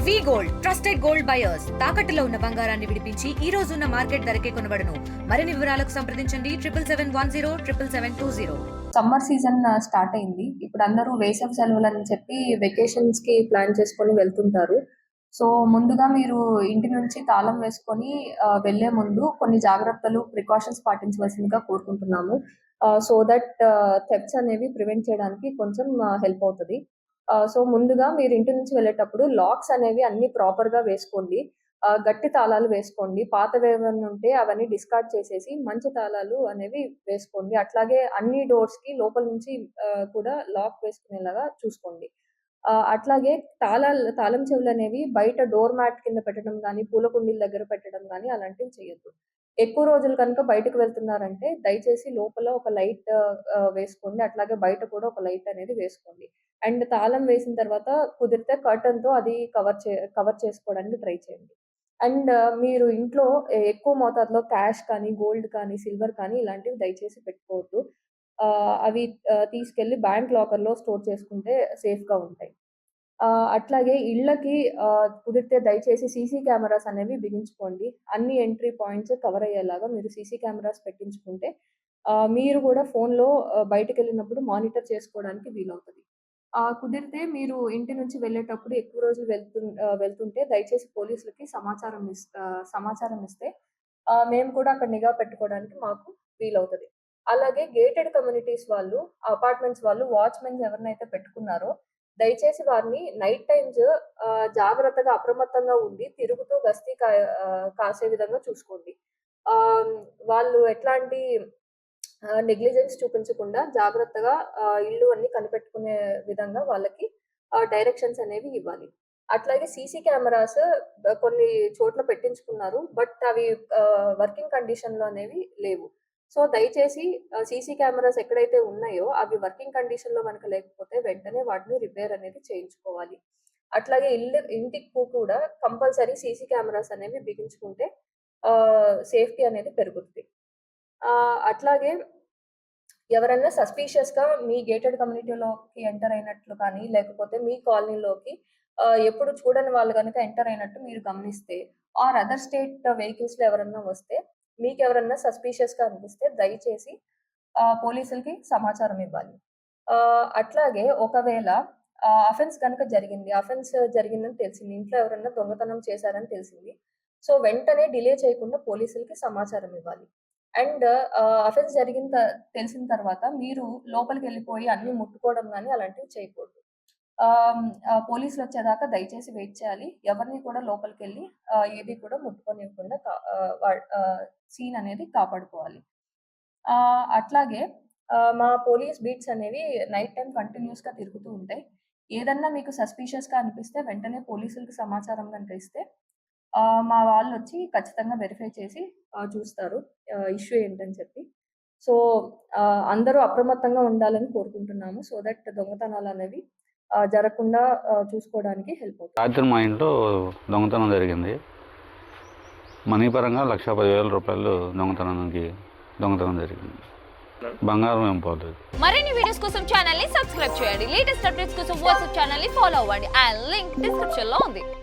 Gold trusted gold buyers తాకట్టులో ఉన్న బంగారాన్ని విడిపించి ఈ రోజు ఉన్న మార్కెట్ ధరకే కొనబడును. మరిన్ని వివరాలకు సంప్రదించండి 7771077720. సమ్మర్ సీజన్ స్టార్ట్ అయింది. ఇప్పుడు అందరూ వేసవి సెలవులు అని చెప్పి వెకేషన్స్ కి ప్లాన్ చేసుకొని వెళ్తుంటారు. సో ముందుగా మీరు ఇంటి నుంచి తాళం వేసుకొని వెళ్లే ముందు కొన్ని జాగ్రత్తలు ప్రికాషన్స్ పాటించవలసిందిగా కోరుకుంటున్నాము. సో దట్ థెఫ్ట్స్ అనేవి ప్రివెంట్ చేయడానికి కొంచెం హెల్ప్ అవుతుంది. సో ముందుగా మీరు ఇంటి నుంచి వెళ్ళేటప్పుడు లాక్స్ అనేవి అన్ని ప్రాపర్ గా వేసుకోండి. గట్టి తాళాలు వేసుకోండి. పాతవి ఏమైనా ఉంటే అవన్నీ డిస్కార్డ్ చేసేసి మంచి తాళాలు అనేవి వేసుకోండి. అట్లాగే అన్ని డోర్స్ కి లోపల నుంచి కూడా లాక్ వేసుకునేలాగా చూసుకోండి. అట్లాగే తాళం చెవులు అనేవి బయట డోర్ మ్యాట్ కింద పెట్టడం గానీ, పూల కుండీల దగ్గర పెట్టడం గానీ అలాంటివి చేయొద్దు. ఎక్కువ రోజులు కనుక బయటకు వెళ్తున్నారంటే దయచేసి లోపల ఒక లైట్ వేసుకోండి. అట్లాగే బయట కూడా ఒక లైట్ అనేది వేసుకోండి. అండ్ తాళం వేసిన తర్వాత కుదిరితే కర్టన్‌తో అది కవర్ చేసుకోవడానికి ట్రై చేయండి. అండ్ మీరు ఇంట్లో ఎక్కువ మోతాదులో క్యాష్ కానీ, గోల్డ్ కానీ, సిల్వర్ కానీ ఇలాంటివి దయచేసి పెట్టుకోవద్దు. అవి తీసుకెళ్ళి బ్యాంక్ లాకర్‌లో స్టోర్ చేసుకుంటే సేఫ్‌గా ఉంటాయి. అట్లాగే ఇళ్ళకి కుదిరితే దయచేసి సీసీ కెమెరాస్ అనేవి బిగించుకోండి. అన్ని ఎంట్రీ పాయింట్స్ కవర్ అయ్యేలాగా మీరు సీసీ కెమెరాస్ పెట్టించుకుంటే మీరు కూడా ఫోన్‌లో బయటికెళ్ళినప్పుడు మానిటర్ చేసుకోవడానికి వీలవుతది. కుదిరితే మీరు ఇంటి నుంచి వెళ్ళేటప్పుడు ఎక్కువ రోజులు వెళ్తుంటే దయచేసి పోలీసులకి సమాచారం ఇస్తే మేము కూడా అక్కడ నిఘా పెట్టుకోవడానికి మాకు వీలవుతది. అలాగే గేటెడ్ కమ్యూనిటీస్ వాళ్ళు, అపార్ట్మెంట్స్ వాళ్ళు వాచ్‌మెన్స్ ఎవరినైతే పెట్టుకున్నారో దయచేసి వారిని నైట్ టైమ్స్ జాగ్రత్తగా అప్రమత్తంగా ఉండి తిరుగుతూ కాసే విధంగా చూసుకోండి. వాళ్ళు ఎట్లాంటి నెగ్లిజెన్స్ చూపించకుండా జాగ్రత్తగా ఇల్లు అన్ని కనిపెట్టుకునే విధంగా వాళ్ళకి డైరెక్షన్స్ అనేవి ఇవ్వాలి. అట్లాగే సీసీ కెమెరాస్ కొన్ని చోట్ల పెట్టించుకున్నారు. బట్ అవి వర్కింగ్ కండిషన్‌లో అనేవి లేవు. సో దయచేసి సీసీ కెమెరాస్ ఎక్కడైతే ఉన్నాయో అవి వర్కింగ్ కండిషన్‌లో గనక లేకపోతే వెంటనే వాటిని రిపేర్ అనేది చేయించుకోవాలి. అట్లాగే ఇంటికి కూడా కంపల్సరీ సీసీ కెమెరాస్ అనేవి బిగించుకుంటే సేఫ్టీ అనేది పెరుగుతుంది. అట్లాగే ఎవరన్నా సస్పీషియస్‌గా మీ గేటెడ్ కమ్యూనిటీలోకి ఎంటర్ అయినట్లు కానీ, లేకపోతే మీ కాలనీలోకి ఎప్పుడు చూడని వాళ్ళు గనక ఎంటర్ అయినట్టు మీరు గమనిస్తే ఆర్ అదర్ స్టేట్ వెహికల్స్‌లో ఎవరన్నా వస్తే మీకెవరన్నా సస్పీషియస్‌గా అనిపిస్తే దయచేసి పోలీసులకి సమాచారం ఇవ్వాలి. అట్లాగే ఒకవేళ అఫెన్స్ జరిగిందని తెలిసింది. ఇంట్లో ఎవరన్నా దొంగతనం చేశారని తెలిసింది. సో వెంటనే డిలే చేయకుండా పోలీసులకి సమాచారం ఇవ్వాలి. అండ్ అఫెన్స్ తెలిసిన తర్వాత మీరు లోపలికెళ్ళిపోయి అన్నీ ముట్టుకోవడం గానీ అలాంటివి చేయకూడదు. పోలీసులొచ్చేదాకా దయచేసి వెయిట్ చేయాలి. ఎవరిని కూడా లోపలికెళ్ళి ఏది కూడా ముట్టుకోనివ్వకుండా సీన్ అనేది కాపాడుకోవాలి. అట్లాగే మా పోలీస్ బీట్స్ అనేవి నైట్ టైమ్ కంటిన్యూస్‌గా తిరుగుతూ ఉంటాయి. ఏదన్నా మీకు సస్పీషియస్‌గా అనిపిస్తే వెంటనే పోలీసులకి సమాచారం గనుక ఇస్తే మా వాళ్ళొచ్చి ఖచ్చితంగా వెరిఫై చేసి చూస్తారు ఇష్యూ ఏంటని చెప్పి. సో అందరూ అప్రమత్తంగా ఉండాలని కోరుకుంటున్నాము. సో దట్ దొంగతనాలనేవి జరగకుండా చూసుకోవడానికి హెల్ప్ అవుతుంది. రాత్రి మా ఇంట్లో దొంగతనం జరిగింది. మనీ పరంగా రూ. 1,10,000 దొంగతనం జరిగింది. బంగారం ఏం పోలేదు. మరిన్ని వీడియోస్ కోసం ఛానల్ ని సబ్స్క్రైబ్ చేయండి. లేటెస్ట్ అప్డేట్స్ కోసం వాట్సాప్ ఛానల్ ని ఫాలో అవ్వండి. ఆ లింక్ డిస్క్రిప్షన్ లో ఉంది.